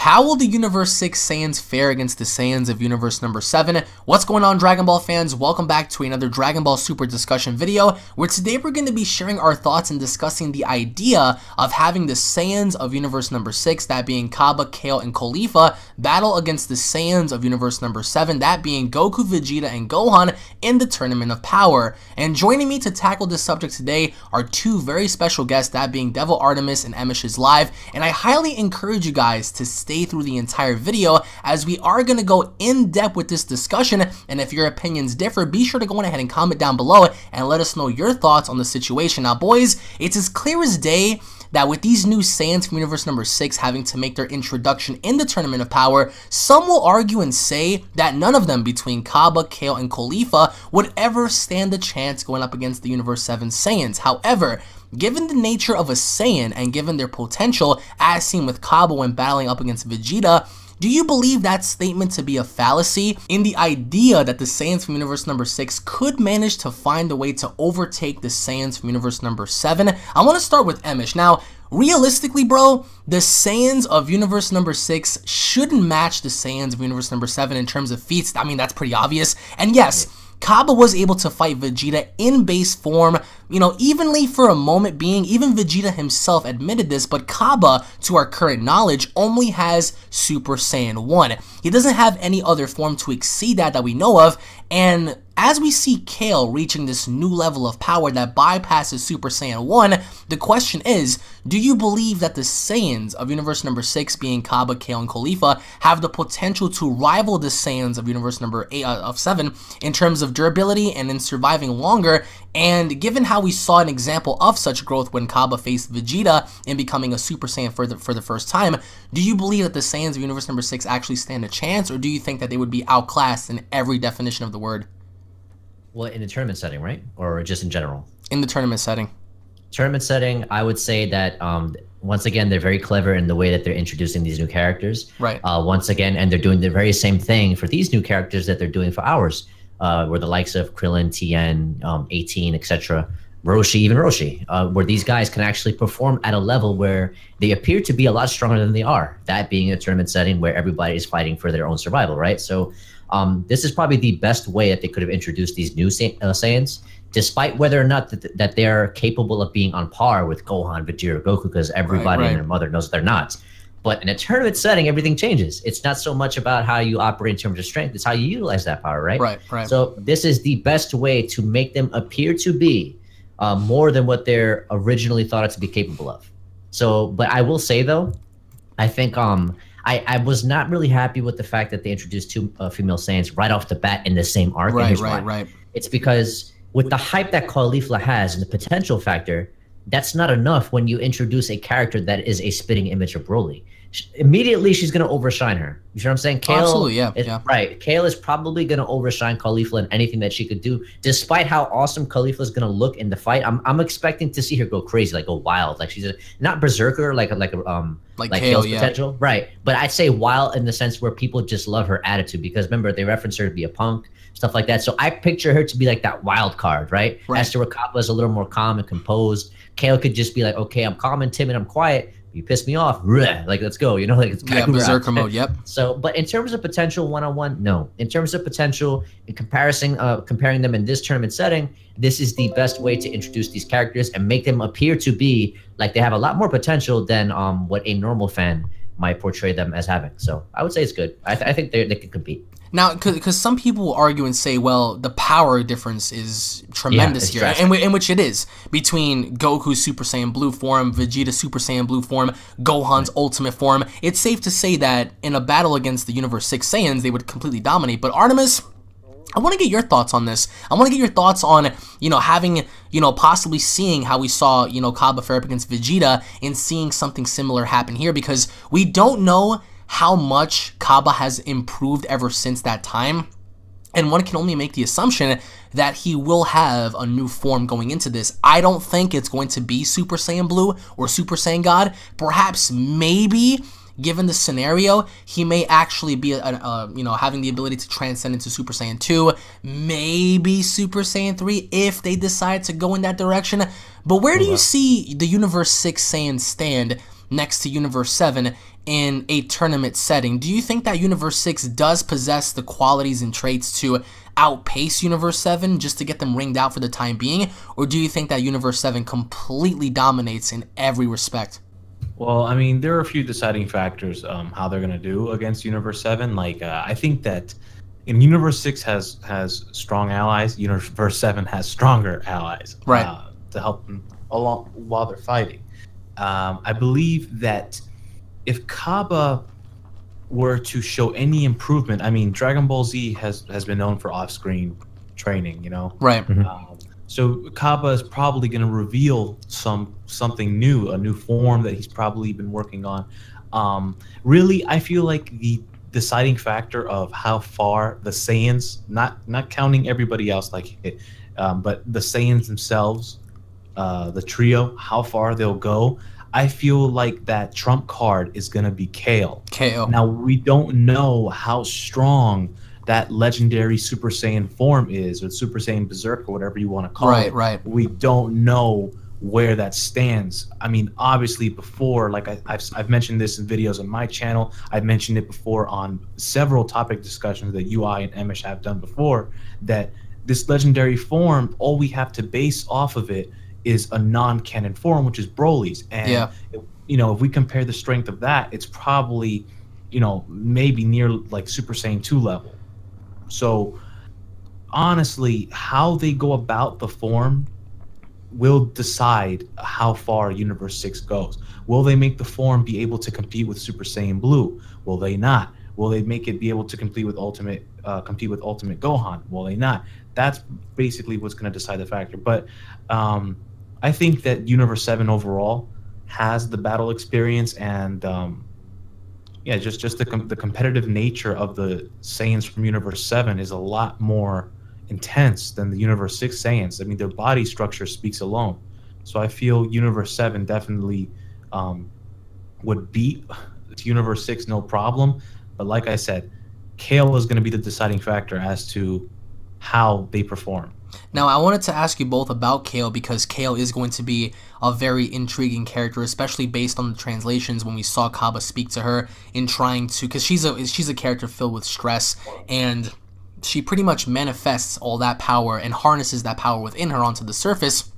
How will the Universe 6 Saiyans fare against the Saiyans of Universe number 7? What's going on, Dragon Ball fans? Welcome back to another Dragon Ball Super discussion video, where today we're going to be sharing our thoughts and discussing the idea of having the Saiyans of Universe number 6, that being Cabba, Kale, and Caulifla, battle against the Saiyans of Universe number 7, that being Goku, Vegeta, and Gohan, in the Tournament of Power. And joining me to tackle this subject today are two very special guests, that being Devil Artemis and Emish is Live, and I highly encourage you guys to stay through the entire video, as we are going to go in depth with this discussion. And if your opinions differ, be sure to go ahead and comment down below and let us know your thoughts on the situation. Now boys, it's as clear as day that with these new Saiyans from Universe number 6 having to make their introduction in the Tournament of Power, some will argue and say that none of them between Cabba, Kale, and Caulifla would ever stand a chance going up against the Universe 7 Saiyans. However, given the nature of a Saiyan and given their potential, as seen with Cabba when battling up against Vegeta, do you believe that statement to be a fallacy in the idea that the Saiyans from Universe number 6 could manage to find a way to overtake the Saiyans from Universe number 7? I want to start with Emish. Now, realistically, bro, the Saiyans of Universe number 6 shouldn't match the Saiyans of Universe number 7 in terms of feats. I mean, that's pretty obvious. And yes, Cabba was able to fight Vegeta in base form, evenly for a moment being. Even Vegeta himself admitted this, but Cabba, to our current knowledge, only has Super Saiyan 1. He doesn't have any other form to exceed that we know of, and as we see Kale reaching this new level of power that bypasses Super Saiyan 1, the question is, do you believe that the Saiyans of Universe number 6, being Cabba, Kale, and Caulifla, have the potential to rival the Saiyans of Universe number 7 in terms of durability and in surviving longer? And given how we saw an example of such growth when Cabba faced Vegeta in becoming a Super Saiyan for the first time, do you believe that the Saiyans of Universe number 6 actually stand a chance, or do you think that they would be outclassed in every definition of the word? Well, in a tournament setting, right? Or just in general? In the tournament setting. Tournament setting, I would say that, once again, they're very clever in the way that they're introducing these new characters. Right. Once again, and they're doing the very same thing for these new characters that they're doing for ours, where the likes of Krillin, Tien, 18, etc., Roshi, even Roshi, where these guys can actually perform at a level where they appear to be a lot stronger than they are. That being a tournament setting where everybody is fighting for their own survival, right? So this is probably the best way that they could have introduced these new Saiyans, despite whether or not that they're capable of being on par with Gohan, Vegeta, Goku, because everybody and their mother knows they're not. But in a tournament setting, everything changes. It's not so much about how you operate in terms of strength, it's how you utilize that power, right? Right. So this is the best way to make them appear to be more than what they're originally thought it to be capable of. So, but I will say though, I think I was not really happy with the fact that they introduced two female Saiyans right off the bat in the same arc. Right. It's because with the hype that Caulifla has and the potential factor, that's not enough when you introduce a character that is a spitting image of Broly. Immediately, she's going to overshine her. You know what I'm saying? Kale, absolutely, yeah. Right. Kale is probably going to overshine Caulifla in anything that she could do, despite how awesome Caulifla is going to look in the fight. I'm expecting to see her go crazy, like go wild, like she's not berserker, like Kale's potential, right? But I'd say wild in the sense where people just love her attitude, because remember they reference her to be a punk, stuff like that. So I picture her to be like that wild card, right? As to where Cabba is a little more calm and composed. Kale could just be like, okay, I'm calm and timid, I'm quiet. You piss me off, like let's go, like it's berserker mode. Yep. So, but in terms of potential one-on-one, no. In terms of potential, in comparing them in this tournament setting, this is the best way to introduce these characters and make them appear to be like they have a lot more potential than what a normal fan might portray them as having. So I would say it's good. I think they can compete. Now, because some people will argue and say, well, the power difference is tremendous here, in which it is, between Goku's Super Saiyan Blue form, Vegeta's Super Saiyan Blue form, Gohan's Ultimate form. It's safe to say that in a battle against the Universe 6 Saiyans, they would completely dominate. But Artemis, I want to get your thoughts on this. I want to get your thoughts on, having, possibly seeing how we saw, Cabba fare up against Vegeta and seeing something similar happen here, because we don't know how much Cabba has improved ever since that time, and one can only make the assumption that he will have a new form going into this. I don't think it's going to be Super Saiyan Blue or Super Saiyan God. Perhaps, maybe, given the scenario, he may actually be having the ability to transcend into Super Saiyan 2, maybe Super Saiyan 3 if they decide to go in that direction. But where do you see the Universe 6 Saiyans stand next to Universe 7 in a tournament setting. Do you think that Universe 6 does possess the qualities and traits to outpace Universe 7 just to get them ringed out for the time being? Or do you think that Universe 7 completely dominates in every respect? Well, I mean, there are a few deciding factors how they're going to do against Universe 7. Like, I think that in Universe 6 has strong allies. Universe 7 has stronger allies, right, to help them along while they're fighting. I believe that if Kaba were to show any improvement, I mean, Dragon Ball Z has been known for off-screen training, you know? Right. So Kaba is probably going to reveal something new, a new form that he's probably been working on. Really, I feel like the deciding factor of how far the Saiyans, not counting everybody else like it, but the Saiyans themselves, the trio, how far they'll go. I feel like that trump card is going to be KO. Now, we don't know how strong that legendary Super Saiyan form is, or Super Saiyan Berserk, or whatever you want to call it. Right. We don't know where that stands. I mean, obviously before, like I've mentioned this in videos on my channel. I've mentioned it before on several topic discussions that UI and Emish have done before, that this legendary form, all we have to base off of it is a non-canon form, which is Broly's. And, you know, if we compare the strength of that, it's probably, you know, maybe near like Super Saiyan 2 level. So, honestly, how they go about the form will decide how far Universe 6 goes. Will they make the form be able to compete with Super Saiyan Blue? Will they not? Will they make it be able to compete with Ultimate Gohan? Will they not? That's basically what's going to decide the factor. But I think that Universe 7 overall has the battle experience, and yeah, just the competitive nature of the Saiyans from Universe 7 is a lot more intense than the Universe 6 Saiyans. I mean, their body structure speaks alone. So I feel Universe 7 definitely would beat Universe 6 no problem. But like I said, Kale is going to be the deciding factor as to how they perform. Now, I wanted to ask you both about Kale, because Kale is going to be a very intriguing character, especially based on the translations when we saw Kaba speak to her in trying to, because she's a character filled with stress, and she pretty much manifests all that power and harnesses that power within her onto the surface,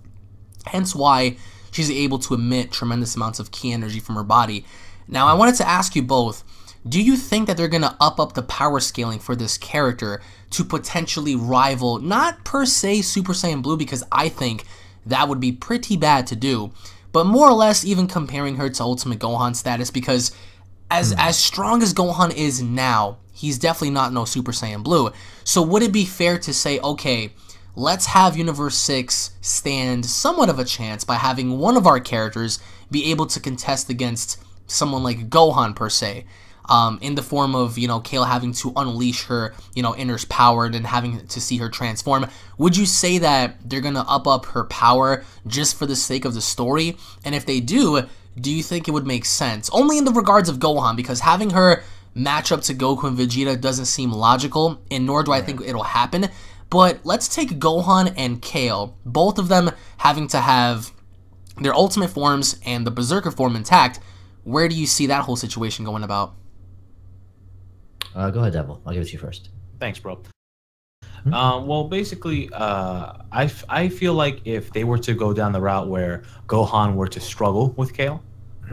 hence why she's able to emit tremendous amounts of ki energy from her body. Now, I wanted to ask you both, do you think that they're going to up the power scaling for this character to potentially rival, not per se Super Saiyan Blue, because I think that would be pretty bad to do, but more or less even comparing her to Ultimate Gohan status, because as strong as Gohan is now, he's definitely not no Super Saiyan Blue. So would it be fair to say, okay, let's have Universe 6 stand somewhat of a chance by having one of our characters be able to contest against someone like Gohan per se? In the form of, you know, Kale having to unleash her, you know, inner power and then having to see her transform. Would you say that they're going to up her power just for the sake of the story? And if they do you think it would make sense? Only in the regards of Gohan, because having her match up to Goku and Vegeta doesn't seem logical, and nor do I think it'll happen. But let's take Gohan and Kale, both of them having to have their ultimate forms and the Berserker form intact. Where do you see that whole situation going about? Go ahead, Devil. I'll give it to you first. Thanks, bro. Well, basically, I feel like if they were to go down the route where Gohan were to struggle with Kale,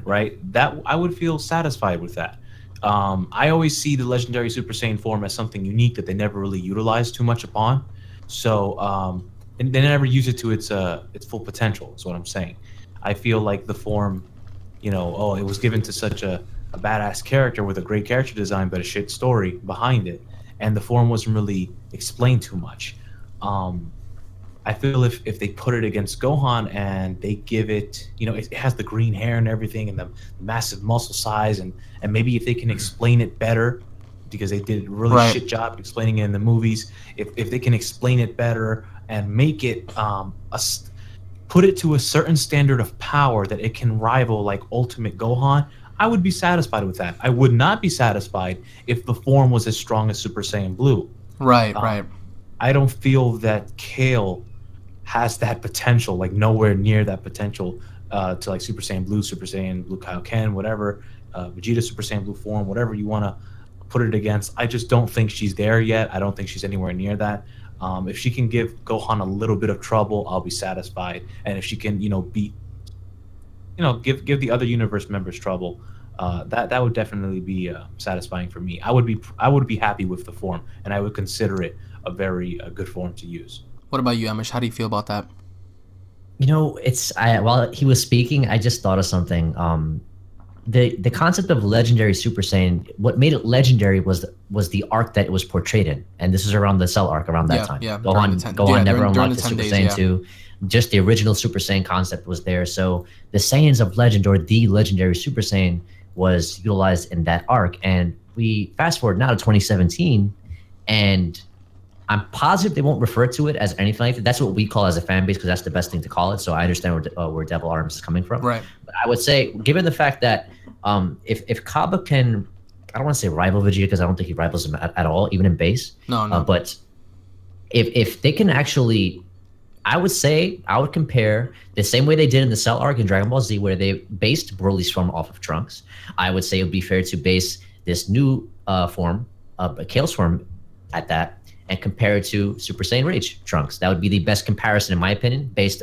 right, that I would feel satisfied with that. I always see the legendary Super Saiyan form as something unique that they never really utilize too much upon. So, and they never use it to its full potential, is what I'm saying. I feel like the form, you know, oh, it was given to such a badass character with a great character design, but a shit story behind it, and the form wasn't really explained too much. I feel if they put it against Gohan and they give it, you know, it has the green hair and everything and the massive muscle size, and maybe if they can explain it better, because they did a really shit job explaining it in the movies, if they can explain it better and make it put it to a certain standard of power that it can rival like Ultimate Gohan, I would be satisfied with that. I would not be satisfied if the form was as strong as Super Saiyan Blue. Right. I don't feel that Kale has that potential, like nowhere near that potential to like Super Saiyan Blue Kaioken, whatever. Vegeta Super Saiyan Blue form, whatever you want to put it against. I just don't think she's there yet. I don't think she's anywhere near that. If she can give Gohan a little bit of trouble, I'll be satisfied. And if she can, beat, give the other universe members trouble, that would definitely be satisfying for me. I would be happy with the form, and I would consider it a very good form to use. What about you, Amish? How do you feel about that? While he was speaking, I just thought of something. The concept of legendary Super Saiyan, what made it legendary was the arc that it was portrayed in, and this is around the Cell arc around that time. Yeah, Gohan never unlocked the Super Saiyan 2. Just the original Super Saiyan concept was there. So the Saiyans of Legend, or the legendary Super Saiyan, was utilized in that arc. And we fast forward now to 2017, and I'm positive they won't refer to it as anything like that. That's what we call as a fan base, because that's the best thing to call it. So I understand where Devil Arms is coming from. Right. But I would say, given the fact that if Kaba can, I don't want to say rival Vegeta, because I don't think he rivals him at all, even in base. No. But if they can actually, I would compare the same way they did in the Cell arc in Dragon Ball Z, where they based Broly's form off of Trunks. I would say it would be fair to base this new form, Kale's form, at that, and compare it to Super Saiyan Rage Trunks. That would be the best comparison, in my opinion, based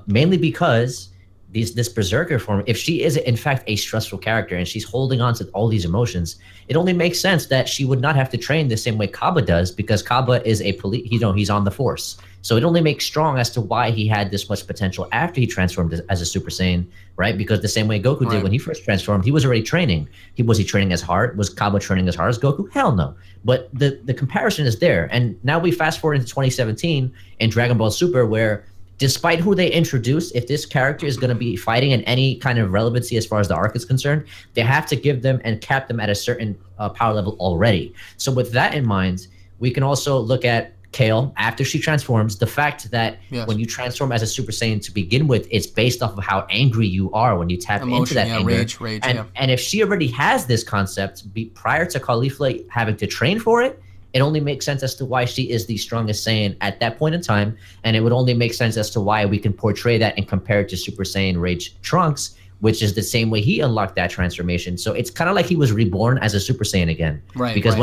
mainly because this Berserker form, if she is in fact a stressful character and she's holding on to all these emotions, it only makes sense that she would not have to train the same way Kaba does, because Kaba is he's on the Force. So it only makes strong as to why he had this much potential after he transformed as a Super Saiyan, right? Because the same way Goku did when he first transformed, he was already training. Was he training as hard? Was Kaba training as hard as Goku? Hell no. But the comparison is there. And now we fast forward into 2017 in Dragon Ball Super, where despite who they introduce, if this character is going to be fighting in any kind of relevancy as far as the arc is concerned, they have to give them and cap them at a certain power level already. So with that in mind, we can also look at Kale after she transforms. The fact that when you transform as a Super Saiyan to begin with, it's based off of how angry you are when you tap into that anger. Rage, and if she already has this concept prior to Caulifla having to train for it, it only makes sense as to why she is the strongest Saiyan at that point in time, and it would only make sense as to why we can portray that and compare it to Super Saiyan Rage Trunks, which is the same way he unlocked that transformation. So it's kind of like he was reborn as a Super Saiyan again. Right. Because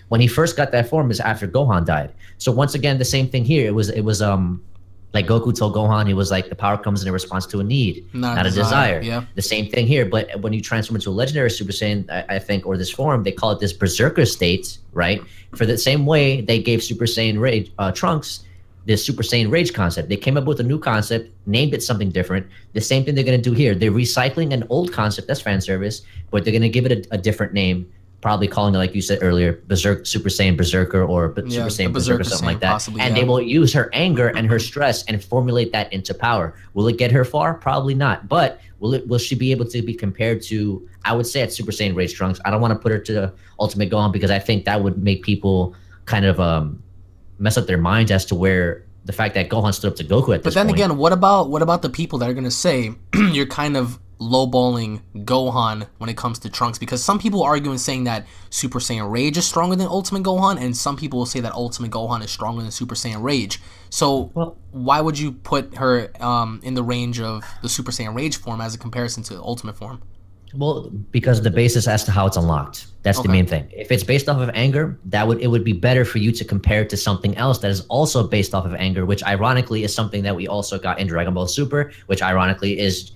when he first got that form is after Gohan died. So once again, the same thing here. It was like Goku told Gohan, he was like, the power comes in response to a need, not a desire. Yeah. The same thing here. But when you transform into a legendary Super Saiyan, I think, or this form, they call it this Berserker state, right? For the same way they gave Super Saiyan Rage Trunks this Super Saiyan Rage concept. They came up with a new concept, named it something different. The same thing they're going to do here. They're recycling an old concept, that's fan service, but they're going to give it a different name, probably calling it, like you said earlier, Super Saiyan Berserker, or Super Saiyan Berserker, something like that. Possibly, and they will use her anger and her stress and formulate that into power. Will it get her far? Probably not. But will she be able to be compared to, I would say, at Super Saiyan Rage Trunks? I don't want to put her to the Ultimate Gohan, because I think that would make people kind of mess up their minds as to where the fact that Gohan stood up to Goku at this point. But then again, what about the people that are going to say you're kind of lowballing Gohan when it comes to Trunks? Because some people argue and saying that Super Saiyan Rage is stronger than Ultimate Gohan, and some people will say that Ultimate Gohan is stronger than Super Saiyan Rage. So why would you put her in the range of the Super Saiyan Rage form as a comparison to the Ultimate form? Well, because the basis as to how it's unlocked. That's the main thing. If it's based off of anger, it would be better for you to compare it to something else that is also based off of anger, which ironically is something that we also got in Dragon Ball Super, which ironically is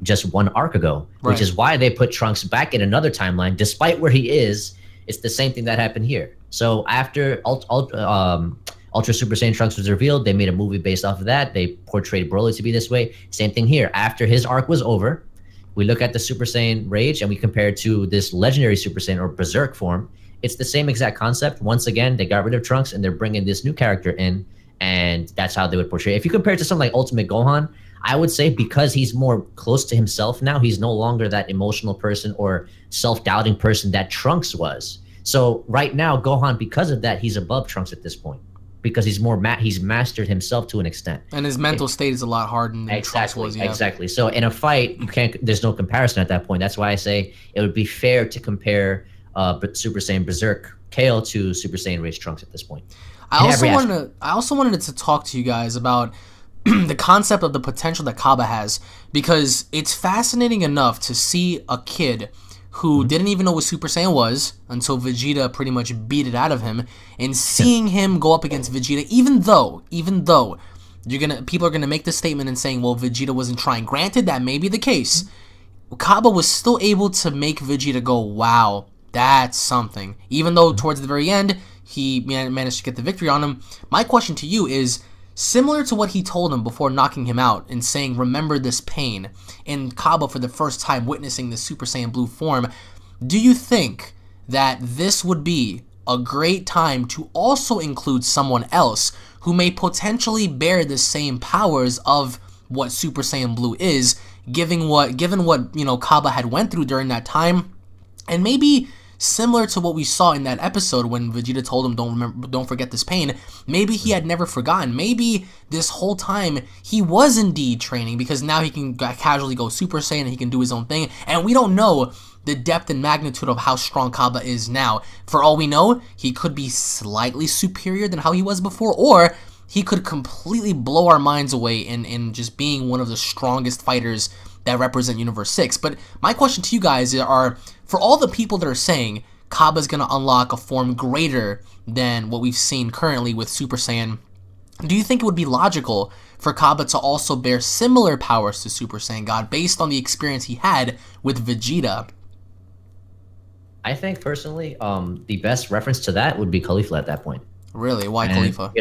just one arc ago, which is why they put Trunks back in another timeline. Despite where he is, it's the same thing that happened here. So after Ultra Super Saiyan Trunks was revealed, they made a movie based off of that. They portrayed Broly to be this way. Same thing here. After his arc was over, we look at the Super Saiyan Rage and we compare it to this legendary Super Saiyan or Berserk form. It's the same exact concept. Once again, they got rid of Trunks and they're bringing this new character in, and that's how they would portray it. If you compare it to something like Ultimate Gohan, I would say because he's more close to himself now, he's no longer that emotional person or self-doubting person that Trunks was. So right now, Gohan, because of that, he's above Trunks at this point, because he's he's mastered himself to an extent, and his mental state is a lot harder than Trunks was. Exactly. So in a fight, there's no comparison at that point. That's why I say it would be fair to compare Super Saiyan Berserk Kale to Super Saiyan Rage Trunks at this point. I also wanted to talk to you guys about the concept of the potential that Kaba has, because it's fascinating enough to see a kid who didn't even know what Super Saiyan was until Vegeta pretty much beat it out of him, and seeing him go up against Vegeta, even though people are gonna make the statement and saying, well, Vegeta wasn't trying. Granted, that may be the case. Kaba was still able to make Vegeta go, wow, that's something. Even though towards the very end, he managed to get the victory on him. My question to you is, similar to what he told him before knocking him out and saying, remember this pain, and Kaba for the first time witnessing the Super Saiyan Blue form, do you think that this would be a great time to also include someone else who may potentially bear the same powers of what Super Saiyan Blue is, given what Kaba had went through during that time, and maybe similar to what we saw in that episode when Vegeta told him, don't forget this pain, maybe he had never forgotten. Maybe this whole time he was indeed training, because now he can casually go Super Saiyan and he can do his own thing, and we don't know the depth and magnitude of how strong Kaba is now. For all we know, he could be slightly superior than how he was before, or he could completely blow our minds away in just being one of the strongest fighters that represent Universe 6. But my question to you guys are, for all the people that are saying Kaba's going to unlock a form greater than what we've seen currently with Super Saiyan, do you think it would be logical for Kaba to also bear similar powers to Super Saiyan God based on the experience he had with Vegeta? I think personally, the best reference to that would be Khalifa at that point. Really? Why Khalifa?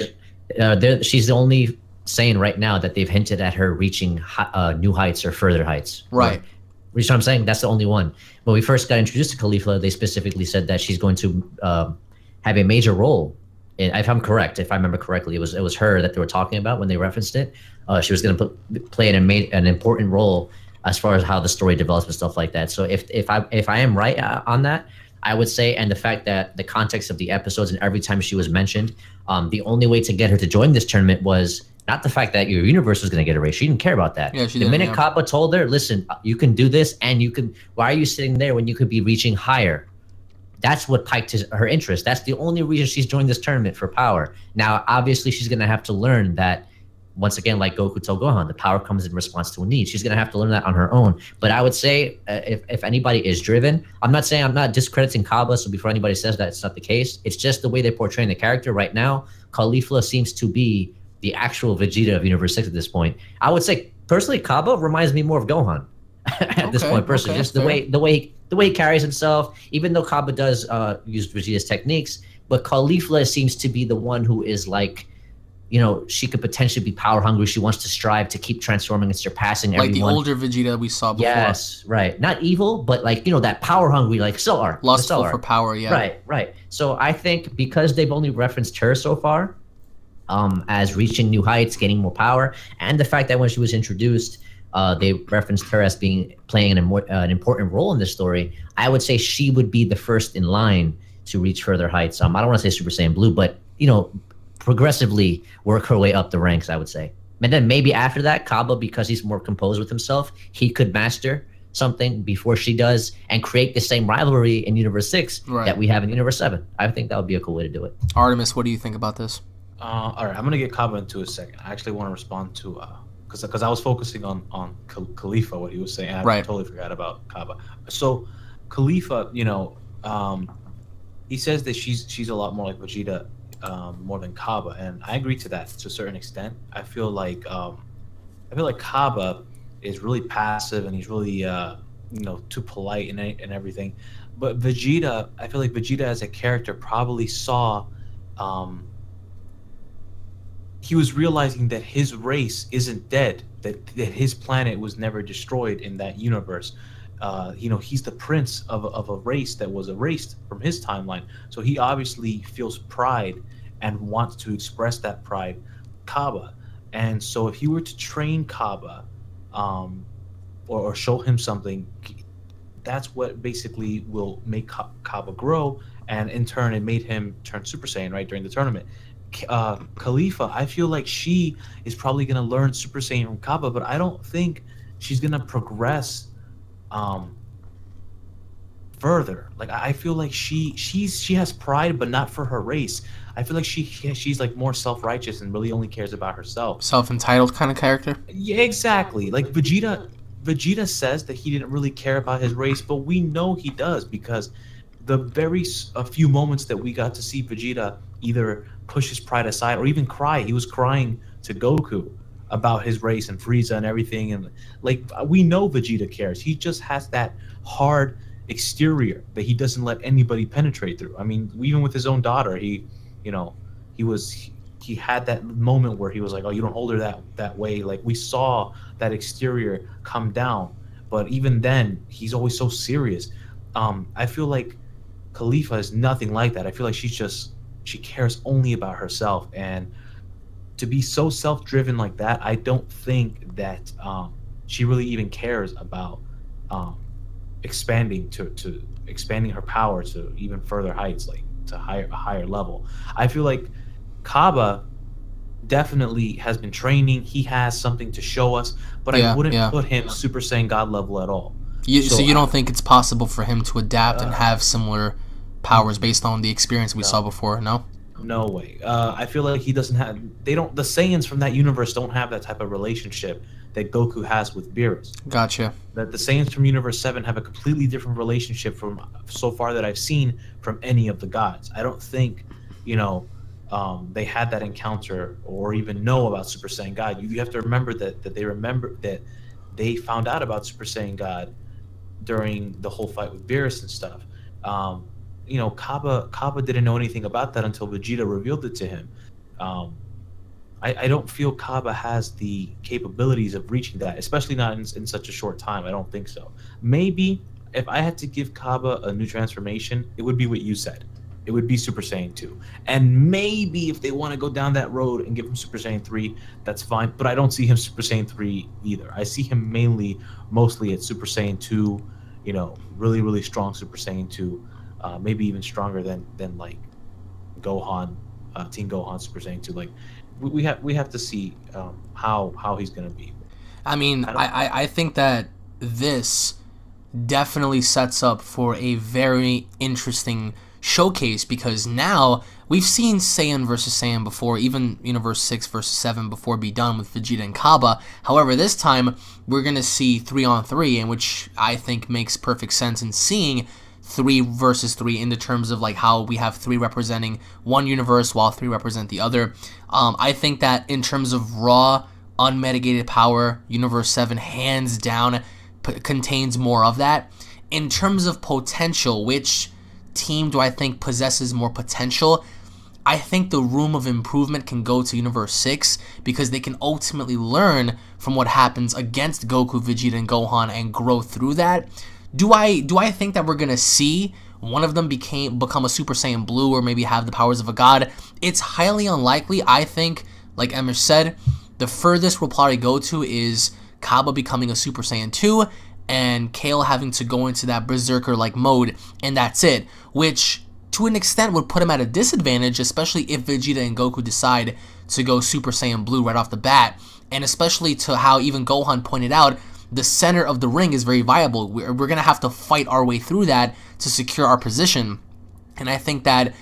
She's the only Saiyan right now that they've hinted at her reaching new heights or further heights. Right. You know what I'm saying? That's the only one. When we first got introduced to Khalifa, they specifically said that she's going to have a major role. And if I'm correct, if I remember correctly, it was her that they were talking about when they referenced it. She was going to play an important role as far as how the story develops and stuff like that. So if I am right on that, I would say, and the fact that the context of the episodes and every time she was mentioned, the only way to get her to join this tournament was not the fact that your universe was going to get erased. She didn't care about that. Yeah, the minute Kaba told her, listen, you can do this, and you can, why are you sitting there when you could be reaching higher? That's what piqued her interest. That's the only reason she's joined this tournament, for power. Now, obviously, she's going to have to learn that, once again, like Goku told Gohan, the power comes in response to a need. She's going to have to learn that on her own. But I would say, if anybody is driven, I'm not discrediting Kaba, so before anybody says that, it's not the case. It's just the way they're portraying the character right now. Khalifa seems to be the actual Vegeta of Universe 6 at this point. I would say, personally, Kaba reminds me more of Gohan at this point, personally. Just the way he carries himself, even though Kaba does use Vegeta's techniques, but Khalifa seems to be the one who is like, you know, she could potentially be power hungry. She wants to strive to keep transforming and surpassing everyone. Like the older Vegeta we saw before. Yes, right. Not evil, but like, you know, that power hungry, like Cell lustful for power, yeah. Right. So I think because they've only referenced her so far, as reaching new heights, gaining more power, and the fact that when she was introduced, they referenced her as playing an important role in this story, I would say she would be the first in line to reach further heights. I don't want to say Super Saiyan Blue, but, you know, progressively work her way up the ranks, I would say. And then maybe after that, Kaba, because he's more composed with himself, he could master something before she does and create the same rivalry in Universe 6 that we have in Universe 7. I think that would be a cool way to do it. Artemis, what do you think about this? All right, I'm going to get Kaba into a second. I actually want to respond to, because I was focusing on Khalifa, what he was saying. I totally forgot about Kaba. So Khalifa, you know, he says that she's a lot more like Vegeta, more than Kaba, and I agree to that to a certain extent. I feel like Kaba is really passive and he's really you know, too polite and everything. But Vegeta, I feel like Vegeta as a character probably saw he was realizing that his race isn't dead, that his planet was never destroyed in that universe. You know, he's the prince of a race that was erased from his timeline. So he obviously feels pride and wants to express that pride, Kaba. And so if you were to train Kaba or show him something, that's what basically will make Kaba grow. And in turn, it made him turn Super Saiyan, right, during the tournament. Khalifa, I feel like she is probably going to learn Super Saiyan from Kaba, but I don't think she's going to progress further. Like, I feel like she has pride, but not for her race. I feel like she's like more self-righteous and really only cares about herself. Self-entitled kind of character? Yeah, exactly. Like Vegeta, Vegeta says that he didn't really care about his race, but we know he does, because a few moments that we got to see Vegeta either push his pride aside or even cry. He was crying to Goku about his race and Frieza and everything, and like, we know Vegeta cares. He just has that hard exterior that he doesn't let anybody penetrate through. I mean, even with his own daughter, he had that moment where he was like, "Oh, you don't hold her that way." Like, we saw that exterior come down, but even then, he's always so serious. I feel like Khalifa is nothing like that. I feel like she cares only about herself, and to be so self-driven like that, I don't think that she really even cares about expanding expanding her power to even further heights, like to a higher level. I feel like Kaba definitely has been training. He has something to show us, but I wouldn't put him Super Saiyan God level at all. So you don't think it's possible for him to adapt and have similar powers based on the experience we saw before? No? No way. I feel like he doesn't have. The Saiyans from that universe don't have that type of relationship that Goku has with Beerus. Gotcha. That the Saiyans from Universe 7 have a completely different relationship from so far that I've seen from any of the gods. I don't think, they had that encounter or even know about Super Saiyan God. You have to remember that they found out about Super Saiyan God during the whole fight with Beerus and stuff. Kaba didn't know anything about that until Vegeta revealed it to him. I don't feel Kaba has the capabilities of reaching that, especially not in such a short time. I don't think so. Maybe if I had to give Kaba a new transformation, it would be what you said. It would be Super Saiyan 2. And maybe if they want to go down that road and give him Super Saiyan 3, that's fine. But I don't see him Super Saiyan 3 either. I see him mostly at Super Saiyan 2, really, really strong Super Saiyan 2. Maybe even stronger than like Gohan, Teen Gohan Super Saiyan 2. Like, we have to see how he's gonna be. I mean, I think that this definitely sets up for a very interesting showcase, because now we've seen Saiyan versus Saiyan before, even Universe 6 versus 7 before be done with Vegeta and Kaba. However, this time we're gonna see 3-on-3, in which I think makes perfect sense in seeing 3 versus 3 in the terms of like how we have 3 representing one universe while 3 represent the other. I think that in terms of raw, unmitigated power, Universe 7 hands down contains more of that. In terms of potential, which team do I think possesses more potential? I think the room of improvement can go to Universe 6, because they can ultimately learn from what happens against Goku, Vegeta, and Gohan and grow through that. Do I think that we're gonna see one of them become a Super Saiyan Blue or maybe have the powers of a god? It's highly unlikely. I think, like Emish said, the furthest we'll probably go to is Kaba becoming a Super Saiyan 2 and Kale having to go into that berserker-like mode, and that's it, which to an extent would put him at a disadvantage, especially if Vegeta and Goku decide to go Super Saiyan Blue right off the bat, and especially to how even Gohan pointed out, the center of the ring is very viable. We're going to have to fight our way through that to secure our position. And I think that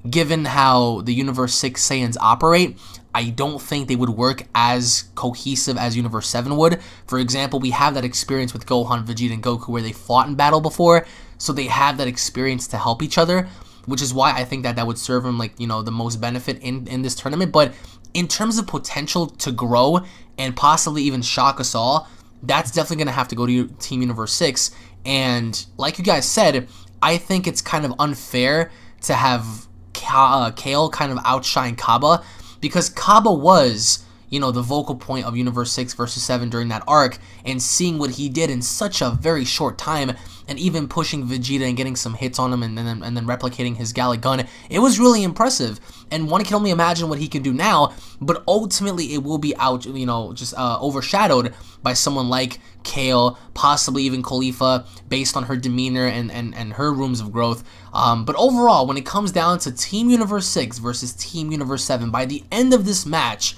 given how the Universe 6 Saiyans operate, I don't think they would work as cohesive as Universe 7 would. For example, we have that experience with Gohan, Vegeta, and Goku where they fought in battle before, so they have that experience to help each other, which is why I think that would serve them like, the most benefit in this tournament. But in terms of potential to grow and possibly even shock us all, that's definitely going to have to go to Team Universe 6. And like you guys said, I think it's kind of unfair to have Kale kind of outshine Kaba, because Kaba was, the vocal point of Universe 6 versus 7 during that arc, and seeing what he did in such a very short time, and even pushing Vegeta and getting some hits on him and then replicating his Gallic gun, it was really impressive. And one can only imagine what he can do now, but ultimately it will be overshadowed by someone like Kale, possibly even Khalifa, based on her demeanor and her rooms of growth. But overall, when it comes down to Team Universe 6 versus Team Universe 7, by the end of this match,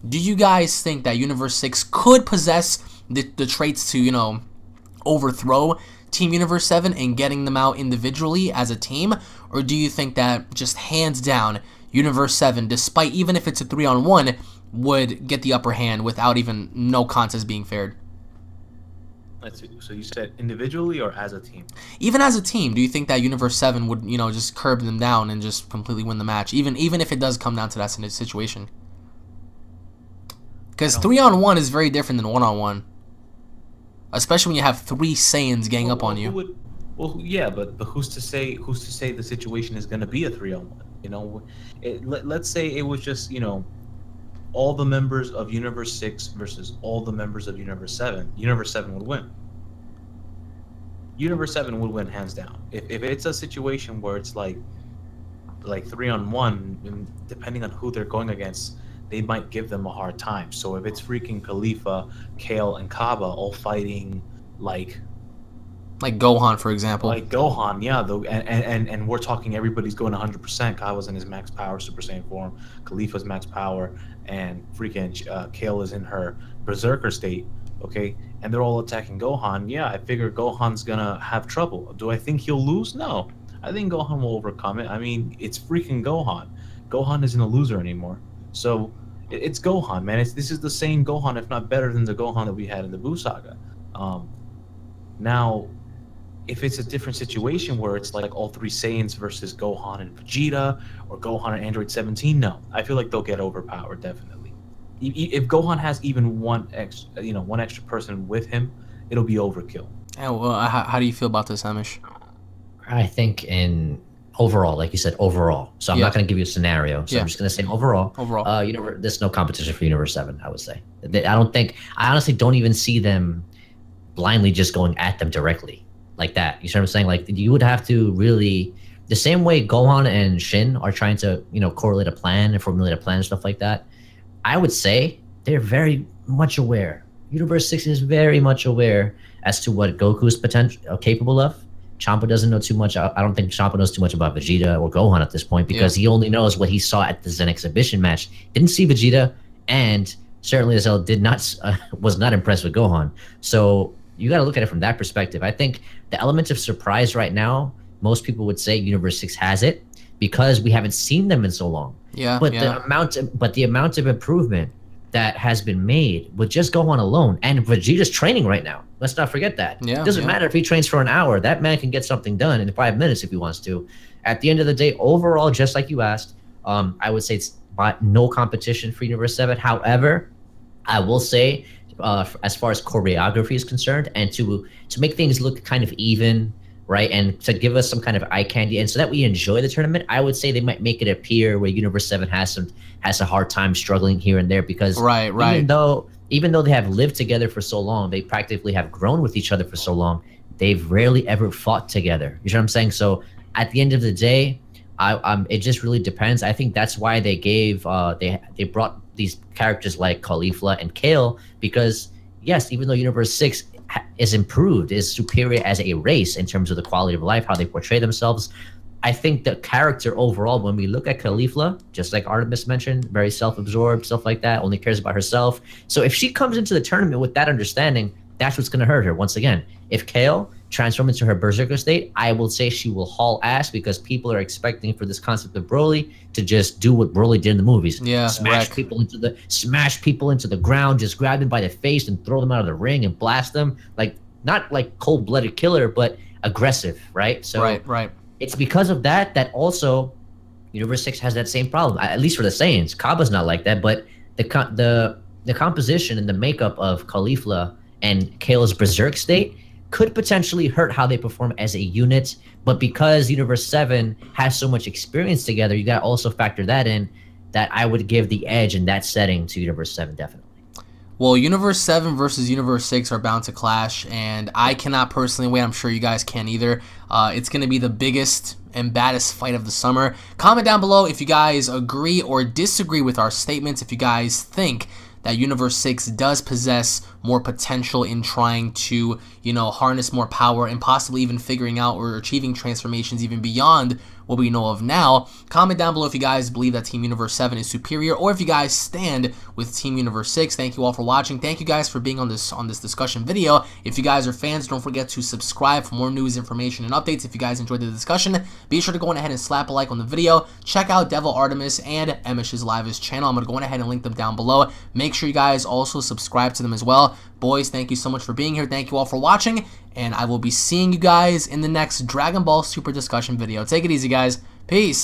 do you guys think that Universe 6 could possess the traits to, overthrow Team Universe 7 and getting them out individually as a team? Or do you think that just hands down, Universe 7, despite even if it's a 3-on-1, would get the upper hand without even no contest being faired? Let's see. So you said individually or as a team? Even as a team, do you think that Universe 7 would, you know, just curb them down and just completely win the match, even if it does come down to that situation? Because 3-on-1 is very different than 1-on-1, especially when you have 3 Saiyans gang up on you. Yeah, but who's to say the situation is going to be a 3-on-1? You know, let's say it was just, you know, all the members of Universe 6 versus all the members of Universe 7. Universe 7 would win. Universe 7 would win hands down. If it's a situation where it's like 3-on-1, and depending on who they're going against, they might give them a hard time. So if it's freaking Khalifa, Kale, and Kaba all fighting like Gohan, for example. Like Gohan, yeah. And we're talking everybody's going 100%. Kaba's in his max power Super Saiyan form. Khalifa's max power, and freaking Kale is in her Berserker state. Okay, and they're all attacking Gohan. Yeah, I figure Gohan's gonna have trouble. Do I think he'll lose? No, I think Gohan will overcome it. I mean, it's freaking Gohan. Gohan isn't a loser anymore. So it's Gohan, man. This is the same Gohan, if not better than the Gohan that we had in the Buu Saga. Now, if it's a different situation where it's like all 3 Saiyans versus Gohan and Vegeta, or Gohan and Android 17, no, I feel like they'll get overpowered definitely. If Gohan has even one extra person with him, it'll be overkill. Yeah, well, how do you feel about this, Amish? I think in overall, like you said, overall. So I'm not going to give you a scenario. So I'm just going to say overall. Overall, there's no competition for Universe 7. I would say. I honestly don't even see them blindly just going at them directly like that. You see what I'm saying? Like, you would have to really, the same way Gohan and Shin are trying to, correlate a plan and formulate a plan and stuff like that. I would say they're very much aware. Universe 6 is very much aware as to what Goku's capable of. Champa doesn't know too much. I don't think Champa knows too much about Vegeta or Gohan at this point, because he only knows what he saw at the Zen exhibition match. Didn't see Vegeta, and certainly as hell was not impressed with Gohan. So you got to look at it from that perspective. I think the element of surprise right now, most people would say Universe 6 has it because we haven't seen them in so long. But the amount of improvement that has been made with just Gohan alone, and Vegeta's training right now. Let's not forget that. It doesn't matter if he trains for an hour. That man can get something done in 5 minutes if he wants to. At the end of the day, overall, just like you asked, I would say it's no competition for Universe 7. However, I will say, as far as choreography is concerned, and to make things look kind of even, right, and to give us some kind of eye candy, and so that we enjoy the tournament, I would say they might make it appear where Universe 7 has a hard time struggling here and there, because even though they have lived together for so long, they practically have grown with each other for so long, they've rarely ever fought together. You know what I'm saying? So at the end of the day, it just really depends. I think that's why they gave they brought these characters like Caulifla and Kale, because yes, even though Universe 6 is improved, is superior as a race in terms of the quality of life, how they portray themselves, I think the character overall, when we look at Caulifla, just like Artemis mentioned, very self-absorbed, stuff like that, only cares about herself. So if she comes into the tournament with that understanding, that's what's going to hurt her. Once again, if Kale transforms into her Berserker state, I will say she will haul ass, because people are expecting for this concept of Broly to just do what Broly did in the movies. Smash people into the ground, just grab them by the face and throw them out of the ring and blast them. Like, not like cold-blooded killer, but aggressive, right? So it's because of that also Universe 6 has that same problem, at least for the Saiyans. Kaba's not like that, but the composition and the makeup of Caulifla and Kale's Berserk state could potentially hurt how they perform as a unit. But because Universe 7 has so much experience together, you got to also factor that in, that I would give the edge in that setting to Universe 7, definitely. Well, Universe 7 versus Universe 6 are bound to clash, and I cannot personally wait. I'm sure you guys can't either. It's going to be the biggest and baddest fight of the summer. Comment down below if you guys agree or disagree with our statements, if you guys think that Universe 6 does possess more potential in trying to, harness more power and possibly even figuring out or achieving transformations even beyond what we know of now. Comment down below if you guys believe that Team Universe 7 is superior, or if you guys stand with Team Universe 6. Thank you all for watching. Thank you guys for being on this discussion video. If you guys are fans, don't forget to subscribe for more news, information, and updates. If you guys enjoyed the discussion, be sure to go ahead and slap a like on the video. Check out Devil Artemis and Emish's Live's channel. I'm going to go ahead and link them down below. Make sure you guys also subscribe to them as well. well. Boys, thank you so much for being here. Thank you all for watching, and I will be seeing you guys in the next Dragon Ball Super discussion video. Take it easy, guys. Peace.